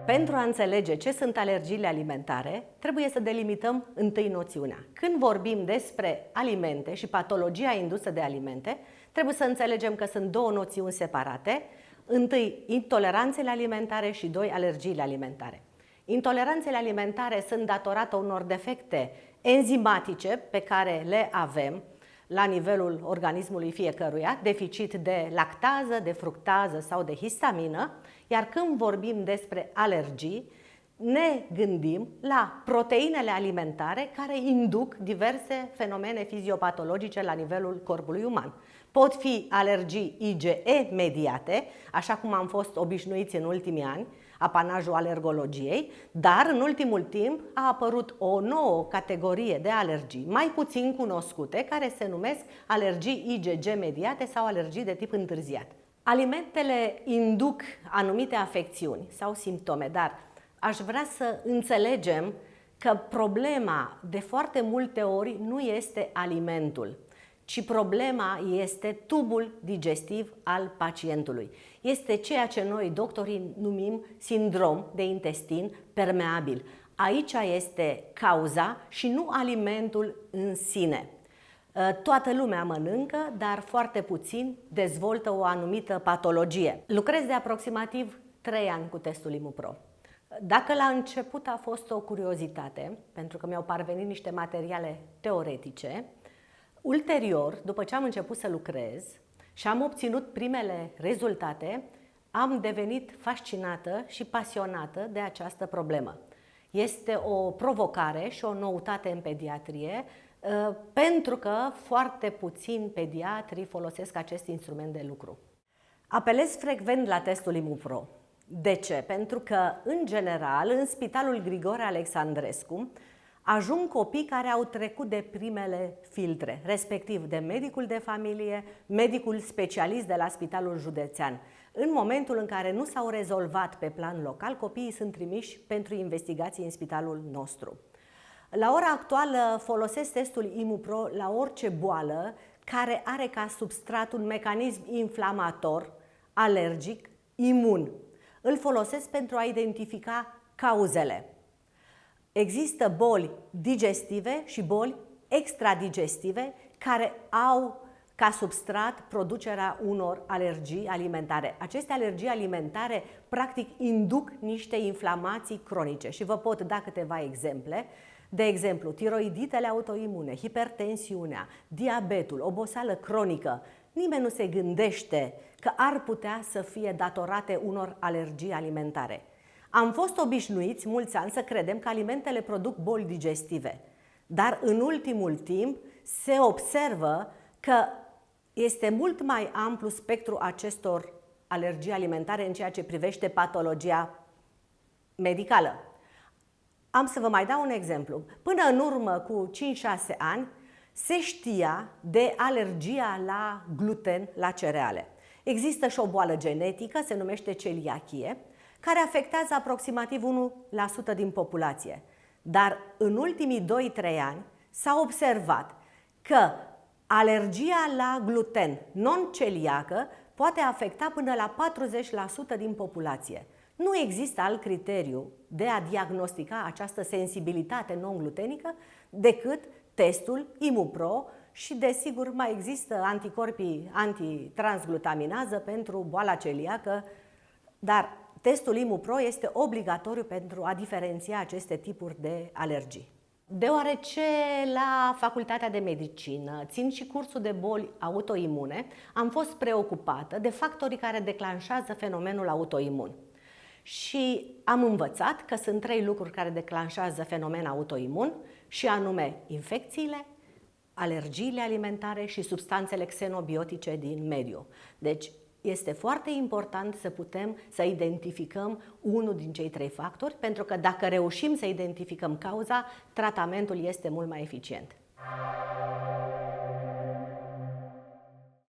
Pentru a înțelege ce sunt alergiile alimentare, trebuie să delimităm întâi noțiunea. Când vorbim despre alimente și patologia indusă de alimente, trebuie să înțelegem că sunt două noțiuni separate. Întâi, intoleranțele alimentare și doi, alergiile alimentare. Intoleranțele alimentare sunt datorate unor defecte enzimatice pe care le avem la nivelul organismului fiecăruia, deficit de lactază, de fructază sau de histamină, iar când vorbim despre alergii, ne gândim la proteinele alimentare care induc diverse fenomene fiziopatologice la nivelul corpului uman. Pot fi alergii IgE mediate, așa cum am fost obișnuiți în ultimii ani, apanajul alergologiei, dar în ultimul timp a apărut o nouă categorie de alergii mai puțin cunoscute, care se numesc alergii IgG mediate sau alergii de tip întârziat. Alimentele induc anumite afecțiuni sau simptome, dar aș vrea să înțelegem că problema de foarte multe ori nu este alimentul, ci problema este tubul digestiv al pacientului. Este ceea ce noi, doctorii, numim sindrom de intestin permeabil. Aici este cauza și nu alimentul în sine. Toată lumea mănâncă, dar foarte puțin dezvoltă o anumită patologie. Lucrez de aproximativ 3 ani cu testul ImuPro. Dacă la început a fost o curiozitate, pentru că mi-au parvenit niște materiale teoretice, ulterior, după ce am început să lucrez și am obținut primele rezultate, am devenit fascinată și pasionată de această problemă. Este o provocare și o noutate în pediatrie, pentru că foarte puțini pediatrii folosesc acest instrument de lucru. Apelez frecvent la testul ImuPro. De ce? Pentru că, în general, în Spitalul Grigore Alexandrescu, ajung copii care au trecut de primele filtre, respectiv de medicul de familie, medicul specialist de la Spitalul Județean. În momentul în care nu s-au rezolvat pe plan local, copiii sunt trimiși pentru investigații în spitalul nostru. La ora actuală folosesc testul ImuPro la orice boală care are ca substrat un mecanism inflamator, alergic, imun. Îl folosesc pentru a identifica cauzele. Există boli digestive și boli extradigestive care au ca substrat producerea unor alergii alimentare. Aceste alergii alimentare practic induc niște inflamații cronice și vă pot da câteva exemple. De exemplu, tiroiditele autoimune, hipertensiunea, diabetul, oboseală cronică. Nimeni nu se gândește că ar putea să fie datorate unor alergii alimentare. Am fost obișnuiți mulți ani să credem că alimentele produc boli digestive, dar în ultimul timp se observă că este mult mai amplu spectrul acestor alergii alimentare în ceea ce privește patologia medicală. Am să vă mai dau un exemplu. Până în urmă cu 5-6 ani se știa de alergia la gluten, la cereale. Există și o boală genetică, se numește celiachie, care afectează aproximativ 1% din populație. Dar în ultimii 2-3 ani s-a observat că alergia la gluten non-celiacă poate afecta până la 40% din populație. Nu există alt criteriu de a diagnostica această sensibilitate non-glutenică decât testul ImuPro și, desigur, mai există anticorpii antitransglutaminază pentru boala celiacă, dar testul ImuPro este obligatoriu pentru a diferenția aceste tipuri de alergii. Deoarece la Facultatea de Medicină țin și cursul de boli autoimune, am fost preocupată de factorii care declanșează fenomenul autoimun. Și am învățat că sunt 3 lucruri care declanșează fenomen autoimun, și anume infecțiile, alergiile alimentare și substanțele xenobiotice din mediu. Deci este foarte important să putem să identificăm unul din cei 3 factori, pentru că dacă reușim să identificăm cauza, tratamentul este mult mai eficient.